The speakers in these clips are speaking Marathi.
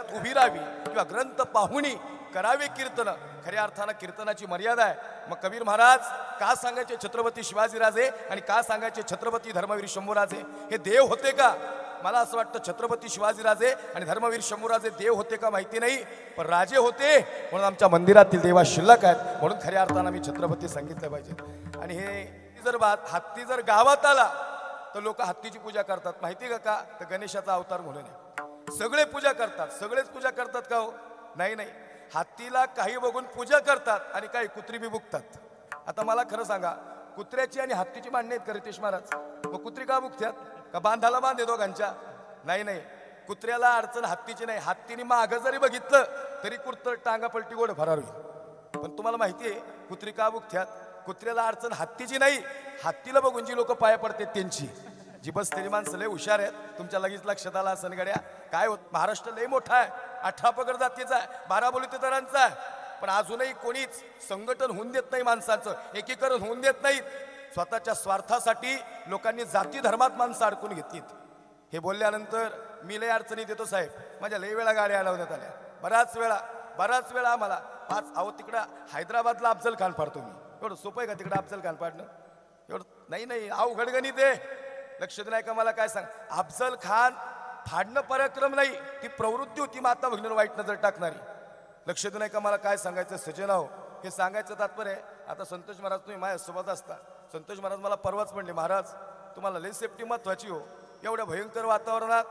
घरात उभी राहावी किंवा ग्रंथ पाहुणी करावे कीर्तन. खऱ्या अर्थानं कीर्तनाची मर्यादा आहे. मग कबीर महाराज का सांगायचे छत्रपती शिवाजीराजे आणि का सांगायचे छत्रपती धर्मवीर शंभूराजे? हे देव होते का? मला असं वाटतं छत्रपती शिवाजीराजे आणि धर्मवीर शंभूराजे देव होते का माहिती नाही, पण राजे होते म्हणून आमच्या मंदिरातील देवा शिल्लक आहेत. म्हणून खऱ्या अर्थानं मी छत्रपती सांगितलं पाहिजे. आणि हे जर हत्ती जर गावात आला तर लोक हत्तीची पूजा करतात. माहिती का? तर गणेशाचा अवतार म्हणून आहे. सगळे पूजा करतात. सगळेच पूजा करतात का हो? नाही नाही. हत्तीला काही बघून पूजा करतात आणि काही कुत्री बी बुकतात. आता मला खरं सांगा, कुत्र्याची आणि हत्तीची भांडणे आहेत का रितेश महाराज? मग कुत्री का बुकतात? का बांधाला बांध येतो दोघांच्या? नाही नाही. कुत्र्याला अडचण हत्तीची नाही. हत्तीने मागं जरी बघितलं तरी कुत्र टांगा पलटी गोड फरार होईल. पण तुम्हाला माहिती आहे कुत्री का बुकतात? कुत्र्याला अडचण हत्तीची नाही, हत्तीला बघून जी लोक पाया पडतात त्यांची. जी बस तरी माणसं लय हुशार आहेत. तुमच्या लगेच लक्षात आला सनगड्या काय होत? महाराष्ट्र लय मोठा आहे. 18 पगड जातीचा आहे, 12 बलुतेदारांचा आहे. पण अजूनही कोणीच संघटन होऊन देत नाही माणसांचं, एकीकरण होऊन देत नाहीत. स्वतःच्या स्वार्थासाठी लोकांनी जाती धर्मात माणसं अडकून घेतलीत. हे बोलल्यानंतर मी लय अडचणीत येतो साहेब. माझ्या लय वेळा गाड्या अडवण्यात आल्या. बराच वेळा आम्हाला अहो तिकडं हैदराबादला अफजल खान पाडतो मी. एवढं सोपं आहे का तिकडं अफजल खान पाडणं? एवढं नाही. अवघड गणित आहे. लक्ष नाही का? मला काय सांग, अफजल खान फाडणं पराक्रम नाही, ती प्रवृत्ती होती माता भगिनीवर वाईट नजर टाकणारी. लक्ष नाही का? मला काय सांगायचं सजनाव, हे सांगायचं तात्पर्य आहे. आता संतोष महाराज तुम्ही माझ्यासोबत असता. संतोष महाराज मला परवाच म्हणले, महाराज तुम्हाला लय सेफ्टी महत्वाची हो. एवढ्या भयंकर वातावरणात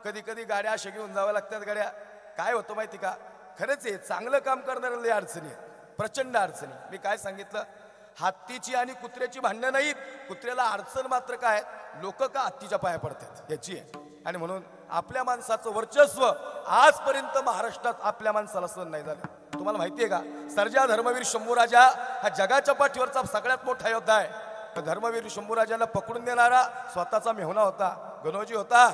कधी कधी गाड्या अशा घेऊन जाव्या लागतात. गाड्या काय होतं माहिती का? खरंच आहे, चांगलं काम करणाऱ्या लय अडचणी आहेत, प्रचंड अडचणी. मी काय सांगितलं, हत्तीची आणि कुत्र्याची भांडणं नाहीत. कुत्र्याला अडचण मात्र काय, लोक का हत्तीच्या पाया पडतात याची आहे. आणि म्हणून आपल्या माणसाचं वर्चस्व आजपर्यंत महाराष्ट्रात आपल्या माणसाला सहन नाही झालं. तुम्हाला माहिती आहे का? सर्जा धर्मवीर शंभूराजा हा जगाच्या पाठीवरचा सगळ्यात मोठा योद्धा आहे. धर्मवीर शंभूराजाला पकडून देणारा स्वतःचा मेहुणा होता, गणोजी होता.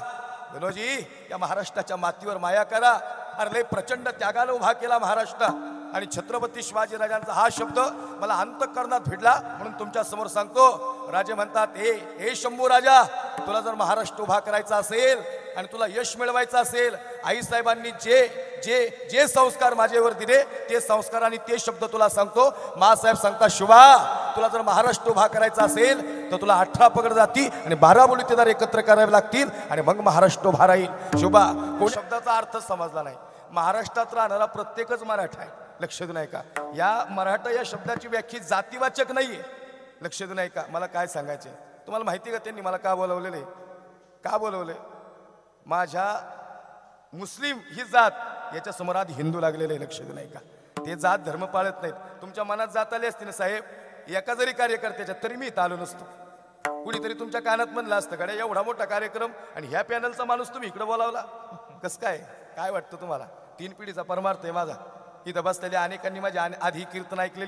गणोजी, या महाराष्ट्राच्या मातीवर माया करा. अरे लय प्रचंड त्यागानं उभा केला महाराष्ट्र. आणि छत्रपती शिवाजीराजांचा हा शब्द मला अंतःकरणात भिडला म्हणून तुमच्या समोर सांगतो. राजे म्हणतात, हे शंभू राजा, तुला जर महाराष्ट्र उभा करायचा असेल आणि तुला यश मिळवायचं असेल, आईसाहेबांनी जे जे संस्कार माझ्यावर दिले ते संस्कार आणि ते शब्द तुला सांगतो. मासाहेब सांगता, शिवा, तुला जर महाराष्ट्र उभा करायचा असेल तर तुला 18 पगड जाती आणि 12 बलुतेदार एकत्र करावे लागतील आणि मग महाराष्ट्र उभा राहील. शिवा, कोण शब्दाचा अर्थ समजला नाही. महाराष्ट्रात राहणारा प्रत्येकच मराठा आहे. लक्ष नाही का? या मराठा या शब्दाची व्याख्या जातीवाचक नाहीये. लक्ष नाही का? मला काय सांगायचे तुम्हाला माहिती का? त्यांनी मला का बोलवलेले? का बोलवले? माझ्या मुस्लिम ही जात याच्या समोर आधी हिंदू लागलेले. लक्ष नाही का? ते जात धर्म पाळत नाहीत. तुमच्या मनात जात आली असती ना साहेब, एका जरी कार्यकर्त्याच्या तरी मी इथं आलो नसतो. कुणीतरी तुमच्या कानात म्हणलं असतं, गड्या एवढा मोठा कार्यक्रम आणि ह्या पॅनलचा माणूस तुम्ही इकडे बोलावला, कसं काय वाटतं तुम्हाला? 3 पिढीचा परमार्थ आहे माझा. इथं बसलेल्या अनेकांनी माझ्या आधी कीर्तन ऐकलेली